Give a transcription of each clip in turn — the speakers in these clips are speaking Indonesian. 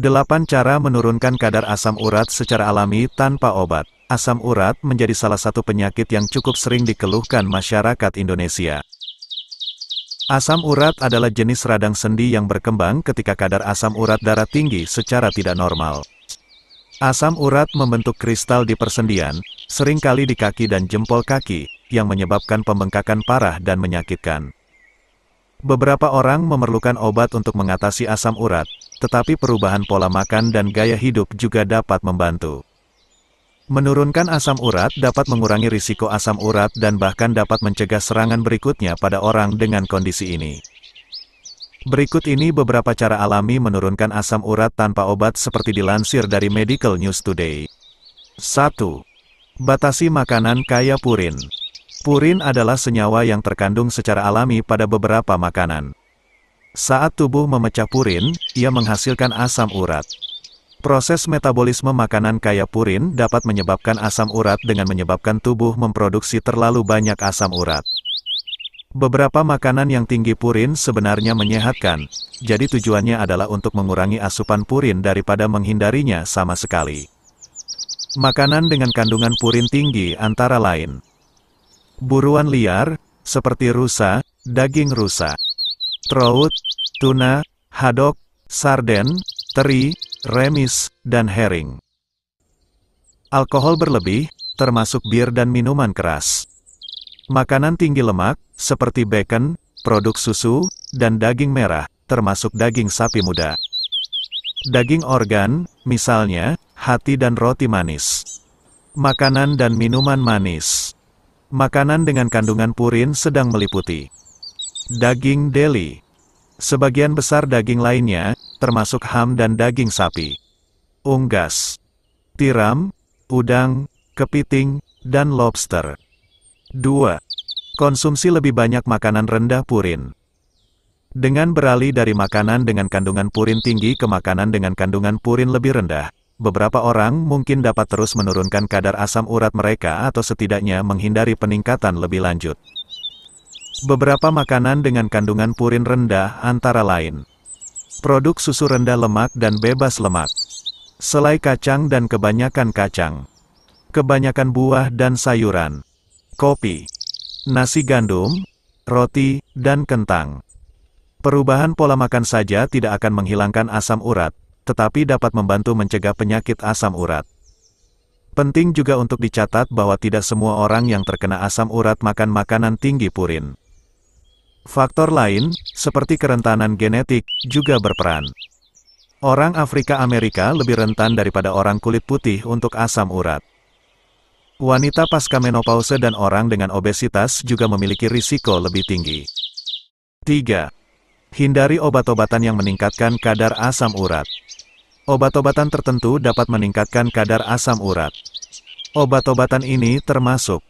8 cara menurunkan kadar asam urat secara alami tanpa obat. Asam urat menjadi salah satu penyakit yang cukup sering dikeluhkan masyarakat Indonesia. Asam urat adalah jenis radang sendi yang berkembang ketika kadar asam urat darah tinggi secara tidak normal. Asam urat membentuk kristal di persendian, seringkali di kaki dan jempol kaki, yang menyebabkan pembengkakan parah dan menyakitkan. Beberapa orang memerlukan obat untuk mengatasi asam urat, tetapi perubahan pola makan dan gaya hidup juga dapat membantu. Menurunkan asam urat dapat mengurangi risiko asam urat dan bahkan dapat mencegah serangan berikutnya pada orang dengan kondisi ini. Berikut ini beberapa cara alami menurunkan asam urat tanpa obat seperti dilansir dari Medical News Today. 1. Batasi makanan kaya purin. Purin adalah senyawa yang terkandung secara alami pada beberapa makanan. Saat tubuh memecah purin, ia menghasilkan asam urat. Proses metabolisme makanan kaya purin dapat menyebabkan asam urat dengan menyebabkan tubuh memproduksi terlalu banyak asam urat. Beberapa makanan yang tinggi purin sebenarnya menyehatkan, jadi tujuannya adalah untuk mengurangi asupan purin daripada menghindarinya sama sekali. Makanan dengan kandungan purin tinggi antara lain buruan liar, seperti rusa, daging rusa, trout, tuna, haddock, sarden, teri, remis, dan herring. Alkohol berlebih, termasuk bir dan minuman keras. Makanan tinggi lemak, seperti bacon, produk susu, dan daging merah, termasuk daging sapi muda. Daging organ, misalnya, hati dan roti manis. Makanan dan minuman manis. Makanan dengan kandungan purin sedang meliputi daging deli. Sebagian besar daging lainnya, termasuk ham dan daging sapi. Unggas, tiram, udang, kepiting, dan lobster. 2. Konsumsi lebih banyak makanan rendah purin. Dengan beralih dari makanan dengan kandungan purin tinggi ke makanan dengan kandungan purin lebih rendah, beberapa orang mungkin dapat terus menurunkan kadar asam urat mereka atau setidaknya menghindari peningkatan lebih lanjut. Beberapa makanan dengan kandungan purin rendah antara lain produk susu rendah lemak dan bebas lemak, selai kacang dan kebanyakan kacang, kebanyakan buah dan sayuran, kopi, nasi gandum, roti, dan kentang. Perubahan pola makan saja tidak akan menghilangkan asam urat, tetapi dapat membantu mencegah penyakit asam urat. Penting juga untuk dicatat bahwa tidak semua orang yang terkena asam urat makan makanan tinggi purin. Faktor lain, seperti kerentanan genetik, juga berperan. Orang Afrika Amerika lebih rentan daripada orang kulit putih untuk asam urat. Wanita pasca menopause dan orang dengan obesitas juga memiliki risiko lebih tinggi. 3. Hindari obat-obatan yang meningkatkan kadar asam urat. Obat-obatan tertentu dapat meningkatkan kadar asam urat. Obat-obatan ini termasuk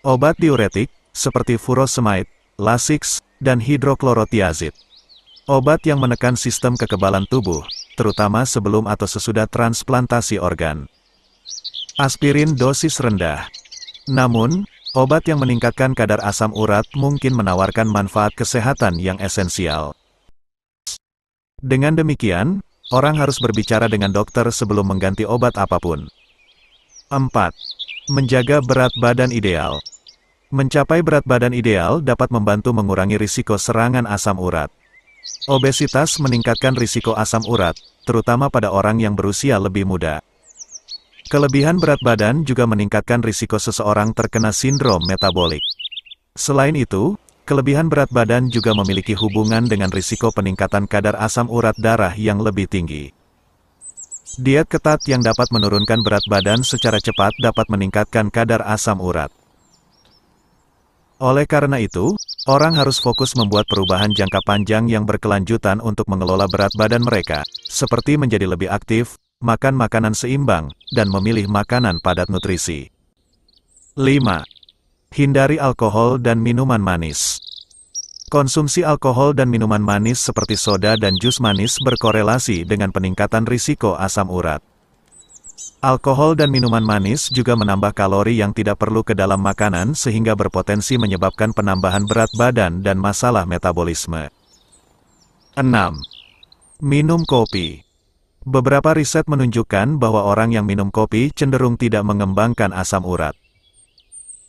obat diuretik, seperti furosemide, lasix, dan hidroklorotiazid. Obat yang menekan sistem kekebalan tubuh, terutama sebelum atau sesudah transplantasi organ. Aspirin dosis rendah. Namun, obat yang meningkatkan kadar asam urat mungkin menawarkan manfaat kesehatan yang esensial. Dengan demikian, orang harus berbicara dengan dokter sebelum mengganti obat apapun. 4. Menjaga berat badan ideal. Mencapai berat badan ideal dapat membantu mengurangi risiko serangan asam urat. Obesitas meningkatkan risiko asam urat, terutama pada orang yang berusia lebih muda. Kelebihan berat badan juga meningkatkan risiko seseorang terkena sindrom metabolik. Selain itu, kelebihan berat badan juga memiliki hubungan dengan risiko peningkatan kadar asam urat darah yang lebih tinggi. Diet ketat yang dapat menurunkan berat badan secara cepat dapat meningkatkan kadar asam urat. Oleh karena itu, orang harus fokus membuat perubahan jangka panjang yang berkelanjutan untuk mengelola berat badan mereka, seperti menjadi lebih aktif, makan makanan seimbang, dan memilih makanan padat nutrisi. 5. Hindari alkohol dan minuman manis. Konsumsi alkohol dan minuman manis seperti soda dan jus manis berkorelasi dengan peningkatan risiko asam urat. Alkohol dan minuman manis juga menambah kalori yang tidak perlu ke dalam makanan sehingga berpotensi menyebabkan penambahan berat badan dan masalah metabolisme. 6. Minum kopi. Beberapa riset menunjukkan bahwa orang yang minum kopi cenderung tidak mengembangkan asam urat.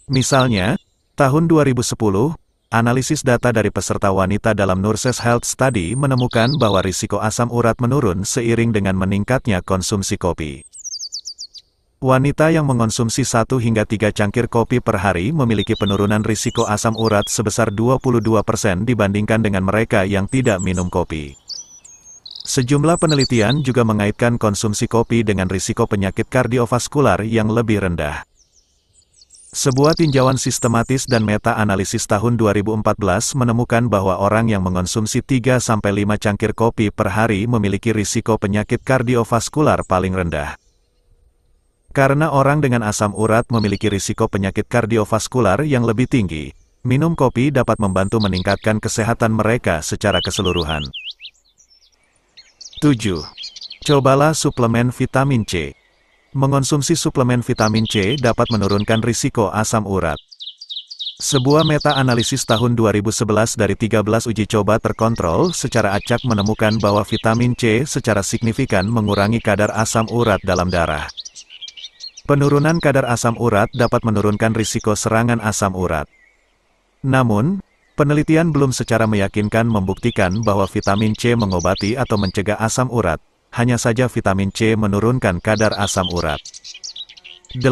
Misalnya, tahun 2010, analisis data dari peserta wanita dalam Nurses Health Study menemukan bahwa risiko asam urat menurun seiring dengan meningkatnya konsumsi kopi. Wanita yang mengonsumsi 1 hingga 3 cangkir kopi per hari memiliki penurunan risiko asam urat sebesar 22% dibandingkan dengan mereka yang tidak minum kopi. Sejumlah penelitian juga mengaitkan konsumsi kopi dengan risiko penyakit kardiovaskular yang lebih rendah. Sebuah tinjauan sistematis dan meta-analisis tahun 2014 menemukan bahwa orang yang mengonsumsi 3-5 cangkir kopi per hari memiliki risiko penyakit kardiovaskular paling rendah. Karena orang dengan asam urat memiliki risiko penyakit kardiovaskular yang lebih tinggi, minum kopi dapat membantu meningkatkan kesehatan mereka secara keseluruhan. 7. Cobalah suplemen vitamin C. Mengonsumsi suplemen vitamin C dapat menurunkan risiko asam urat. Sebuah meta-analisis tahun 2011 dari 13 uji coba terkontrol secara acak menemukan bahwa vitamin C secara signifikan mengurangi kadar asam urat dalam darah. Penurunan kadar asam urat dapat menurunkan risiko serangan asam urat. Namun, penelitian belum secara meyakinkan membuktikan bahwa vitamin C mengobati atau mencegah asam urat, hanya saja vitamin C menurunkan kadar asam urat. 8.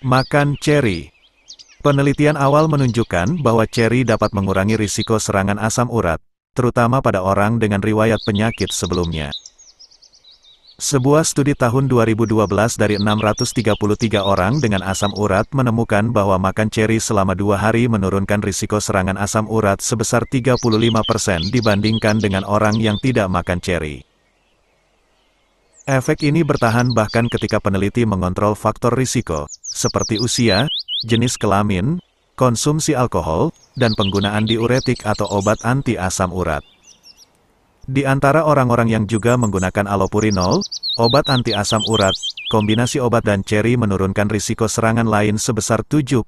Makan ceri. Penelitian awal menunjukkan bahwa ceri dapat mengurangi risiko serangan asam urat, terutama pada orang dengan riwayat penyakit sebelumnya. Sebuah studi tahun 2012 dari 633 orang dengan asam urat menemukan bahwa makan ceri selama 2 hari menurunkan risiko serangan asam urat sebesar 35% dibandingkan dengan orang yang tidak makan ceri. Efek ini bertahan bahkan ketika peneliti mengontrol faktor risiko, seperti usia, jenis kelamin, konsumsi alkohol, dan penggunaan diuretik atau obat anti asam urat. Di antara orang-orang yang juga menggunakan allopurinol, obat anti asam urat, kombinasi obat dan ceri menurunkan risiko serangan lain sebesar 75%.